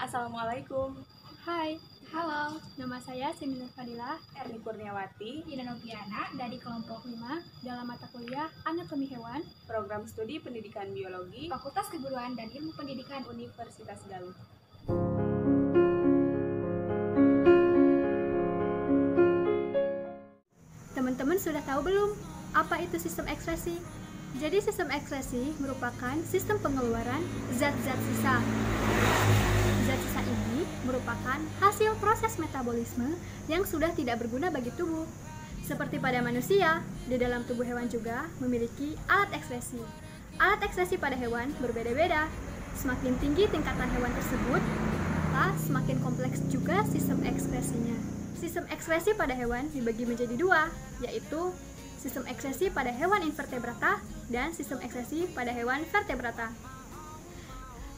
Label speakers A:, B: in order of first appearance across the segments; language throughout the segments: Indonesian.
A: Assalamualaikum.
B: Hai, halo, nama saya Sinina Fadilah
A: Erni Kurniawati,
B: Ina Noviana dari kelompok 5 dalam mata kuliah Anatomi Hewan,
A: Program Studi Pendidikan Biologi,
B: Fakultas Keguruan dan Ilmu Pendidikan
A: Universitas Galuh.
B: Teman-teman sudah tahu belum apa itu sistem ekskresi? Jadi sistem ekskresi merupakan sistem pengeluaran zat-zat sisa. Zat sisa ini merupakan hasil proses metabolisme yang sudah tidak berguna bagi tubuh. Seperti pada manusia, di dalam tubuh hewan juga memiliki alat ekskresi. Alat ekskresi pada hewan berbeda-beda. Semakin tinggi tingkatan hewan tersebut, maka semakin kompleks juga sistem ekskresinya. Sistem ekskresi pada hewan dibagi menjadi dua, yaitu sistem ekskresi pada hewan invertebrata dan sistem ekskresi pada hewan vertebrata.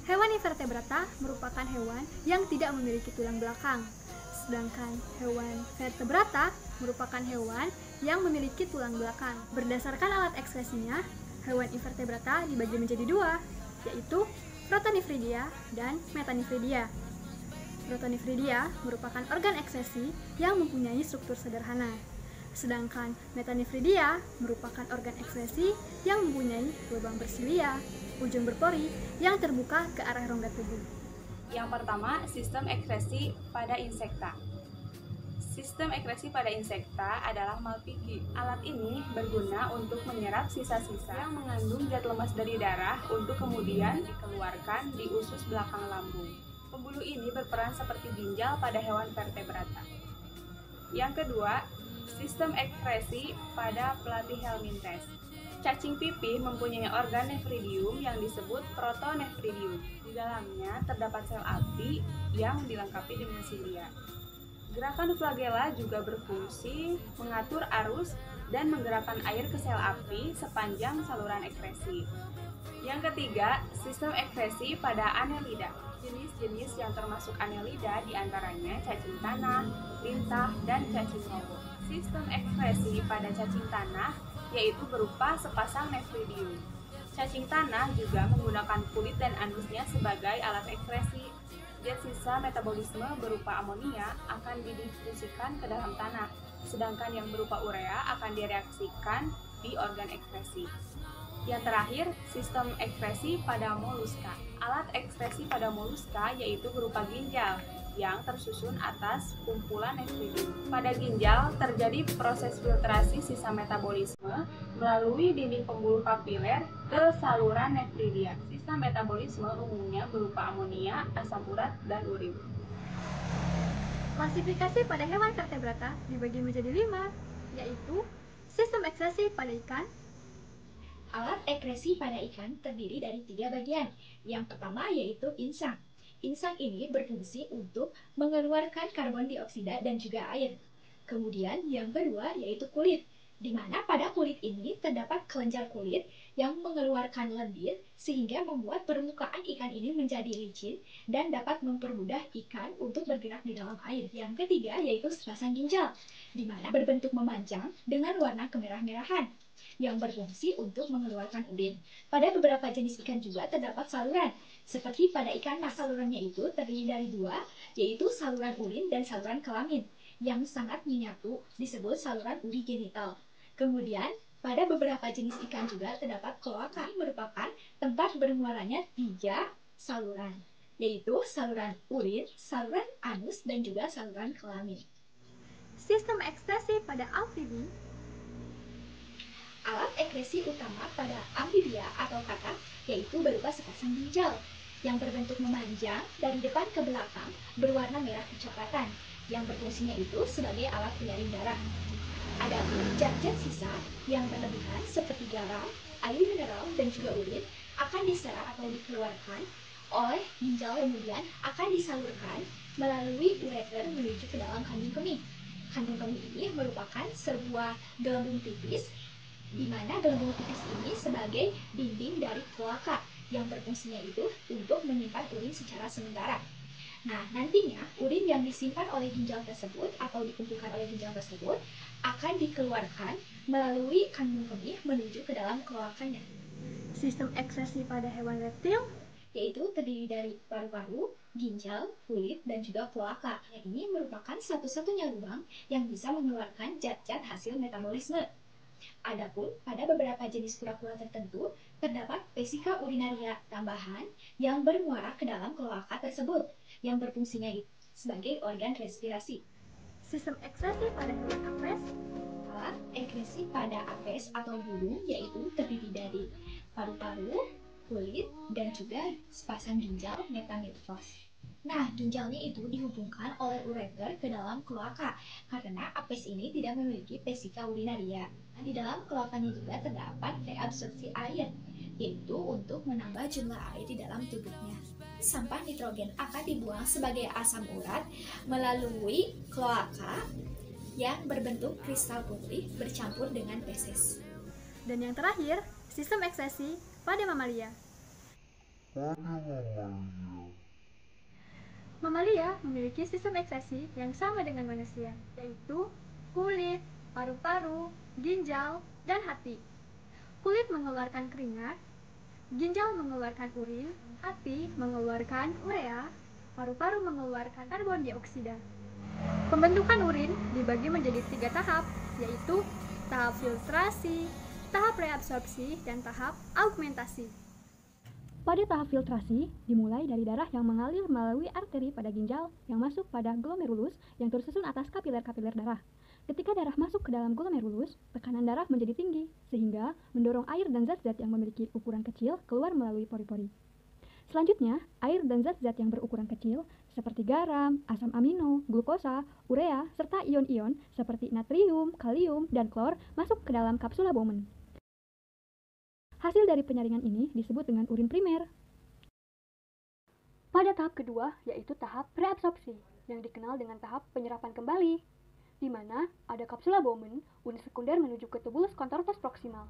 B: Hewan invertebrata merupakan hewan yang tidak memiliki tulang belakang, sedangkan hewan vertebrata merupakan hewan yang memiliki tulang belakang. Berdasarkan alat ekskresinya, hewan invertebrata dibagi menjadi dua, yaitu Protonifridia dan Metanifridia. Protonifridia merupakan organ ekskresi yang mempunyai struktur sederhana, sedangkan Metanifridia merupakan organ ekskresi yang mempunyai lubang bersilia, ujung berpori yang terbuka ke arah rongga tubuh.
A: Yang pertama, sistem ekskresi pada insekta. Sistem ekskresi pada insekta adalah Malpighi. Alat ini berguna untuk menyerap sisa-sisa yang mengandung zat lemas dari darah untuk kemudian dikeluarkan di usus belakang lambung. Pembuluh ini berperan seperti ginjal pada hewan vertebrata. Yang kedua, sistem ekskresi pada Platyhelminthes. Cacing pipih mempunyai organ nefridium yang disebut protonefridium. Di dalamnya terdapat sel api yang dilengkapi dengan silia. Gerakan flagella juga berfungsi mengatur arus dan menggerakkan air ke sel api sepanjang saluran ekskresi. Yang ketiga, sistem ekskresi pada Annelida. Jenis-jenis yang termasuk Annelida diantaranya cacing tanah, lintah, dan cacing rowo. Sistem ekskresi pada cacing tanah yaitu berupa sepasang nefridium. Cacing tanah juga menggunakan kulit dan anusnya sebagai alat ekskresi. Zat sisa metabolisme berupa amonia akan didifusikan ke dalam tanah, sedangkan yang berupa urea akan direaksikan di organ ekskresi. Yang terakhir, sistem ekskresi pada moluska. Alat ekskresi pada moluska yaitu berupa ginjal yang tersusun atas kumpulan nefridium. Pada ginjal terjadi proses filtrasi sisa metabolisme melalui dinding pembuluh kapiler ke saluran nefridia. Sisa metabolisme umumnya berupa amonia, asam urat, dan urin.
B: Klasifikasi pada hewan vertebrata dibagi menjadi 5, yaitu sistem ekskresi pada ikan.
C: Alat ekskresi pada ikan terdiri dari 3 bagian. Yang pertama yaitu insang. Insang ini berfungsi untuk mengeluarkan karbon dioksida dan juga air. Kemudian yang kedua yaitu kulit, di mana pada kulit ini terdapat kelenjar kulit yang mengeluarkan lendir sehingga membuat permukaan ikan ini menjadi licin dan dapat mempermudah ikan untuk bergerak di dalam air. Yang ketiga yaitu sepasang ginjal, di mana berbentuk memanjang dengan warna kemerah-merahan yang berfungsi untuk mengeluarkan urin. Pada beberapa jenis ikan juga terdapat saluran, seperti pada ikan mas. Salurannya itu terdiri dari 2, yaitu saluran urin dan saluran kelamin, yang sangat menyatu disebut saluran urigenital. Kemudian, pada beberapa jenis ikan juga terdapat kloaka, merupakan tempat bermuaranya 3 saluran, yaitu saluran urin, saluran anus, dan juga saluran kelamin.
B: Sistem ekskresi pada amfibi.
C: Alat ekskresi utama pada amfibia atau katak yaitu berupa sepasang ginjal yang berbentuk memanjang dari depan ke belakang berwarna merah kecoklatan yang berfungsinya itu sebagai alat penyaring darah. Adapun zat-zat sisa yang berlebihan seperti garam, air mineral, dan juga urin akan diserap atau dikeluarkan oleh ginjal, kemudian akan disalurkan melalui ureter menuju ke dalam kandung kemih. Kandung kemih ini merupakan sebuah gelembung tipis, di mana gelembung tipis ini sebagai dinding dari kloaka yang berfungsinya itu untuk menyimpan urin secara sementara. Nah, nantinya urin yang disimpan oleh ginjal tersebut atau dikumpulkan oleh ginjal tersebut akan dikeluarkan melalui kandung kemih menuju ke dalam kloakanya.
B: Sistem ekskresi pada hewan reptil.
C: yaitu terdiri dari paru-paru, ginjal, kulit, dan juga kloaka. Yang ini merupakan satu-satunya lubang yang bisa mengeluarkan zat-zat hasil metabolisme. Adapun pada beberapa jenis kura-kura tertentu, terdapat vesika urinaria tambahan yang bermuara ke dalam kloaka tersebut, yang berfungsinya sebagai organ respirasi.
B: Sistem ekskresi pada hewan apes.
C: Alat ekskresi pada apes atau burung yaitu terdiri dari paru-paru, kulit, dan juga sepasang ginjal metanephros. Nah, ginjalnya itu dihubungkan oleh ureter ke dalam kloaka karena apes ini tidak memiliki vesika urinaria. Nah, di dalam kloakanya juga terdapat reabsorpsi air, yaitu untuk menambah jumlah air di dalam tubuhnya. Sampah nitrogen akan dibuang sebagai asam urat melalui kloaka yang berbentuk kristal putih bercampur dengan feses.
B: Dan yang terakhir, sistem ekskresi pada mamalia. Mamalia memiliki sistem ekskresi yang sama dengan manusia, yaitu kulit, paru-paru, ginjal, dan hati. Kulit mengeluarkan keringat, ginjal mengeluarkan urin, hati mengeluarkan urea, paru-paru mengeluarkan karbon dioksida. Pembentukan urin dibagi menjadi 3 tahap, yaitu tahap filtrasi, tahap reabsorpsi, dan tahap augmentasi. Pada tahap filtrasi, dimulai dari darah yang mengalir melalui arteri pada ginjal yang masuk pada glomerulus yang tersusun atas kapiler-kapiler darah. Ketika darah masuk ke dalam glomerulus, tekanan darah menjadi tinggi, sehingga mendorong air dan zat-zat yang memiliki ukuran kecil keluar melalui pori-pori. Selanjutnya, air dan zat-zat yang berukuran kecil, seperti garam, asam amino, glukosa, urea, serta ion-ion seperti natrium, kalium, dan klor masuk ke dalam kapsula Bowman. Hasil dari penyaringan ini disebut dengan urin primer. Pada tahap kedua, yaitu tahap reabsorpsi, yang dikenal dengan tahap penyerapan kembali, di mana ada kapsula Bowman, urin sekunder menuju ke tubulus contortus proximal.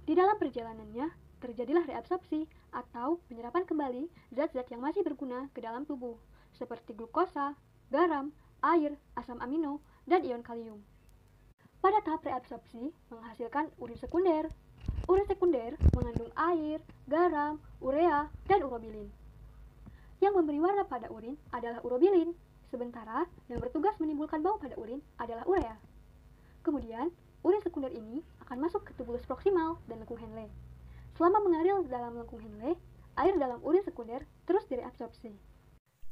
B: Di dalam perjalanannya, terjadilah reabsorpsi atau penyerapan kembali zat-zat yang masih berguna ke dalam tubuh, seperti glukosa, garam, air, asam amino, dan ion kalium. Pada tahap reabsorpsi, menghasilkan urin sekunder. Urin sekunder mengandung air, garam, urea, dan urobilin. Yang memberi warna pada urin adalah urobilin, sementara yang bertugas menimbulkan bau pada urin adalah urea. Kemudian, urin sekunder ini akan masuk ke tubulus proksimal dan lengkung Henle. Selama mengalir dalam lengkung Henle, air dalam urin sekunder terus direabsorpsi.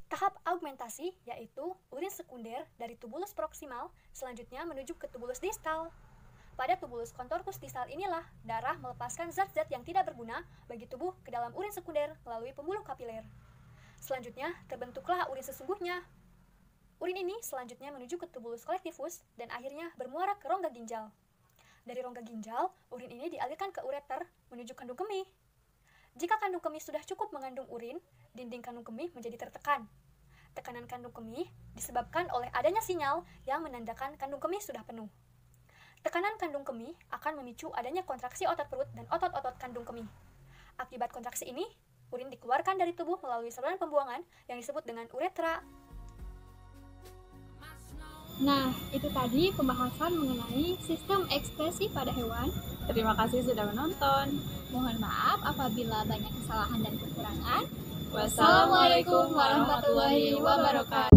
B: Tahap augmentasi yaitu urin sekunder dari tubulus proksimal selanjutnya menuju ke tubulus distal. Pada tubulus contortus distal inilah darah melepaskan zat-zat yang tidak berguna bagi tubuh ke dalam urin sekunder melalui pembuluh kapiler. Selanjutnya terbentuklah urin sesungguhnya. Urin ini selanjutnya menuju ke tubulus kolektifus dan akhirnya bermuara ke rongga ginjal. Dari rongga ginjal, urin ini dialirkan ke ureter menuju kandung kemih. Jika kandung kemih sudah cukup mengandung urin, dinding kandung kemih menjadi tertekan. Tekanan kandung kemih disebabkan oleh adanya sinyal yang menandakan kandung kemih sudah penuh. Tekanan kandung kemih akan memicu adanya kontraksi otot perut dan otot-otot kandung kemih. Akibat kontraksi ini, urin dikeluarkan dari tubuh melalui saluran pembuangan yang disebut dengan uretra. Nah, itu tadi pembahasan mengenai sistem ekskresi pada hewan.
A: Terima kasih sudah menonton.
C: Mohon maaf apabila banyak kesalahan dan kekurangan.
A: Wassalamualaikum warahmatullahi wabarakatuh.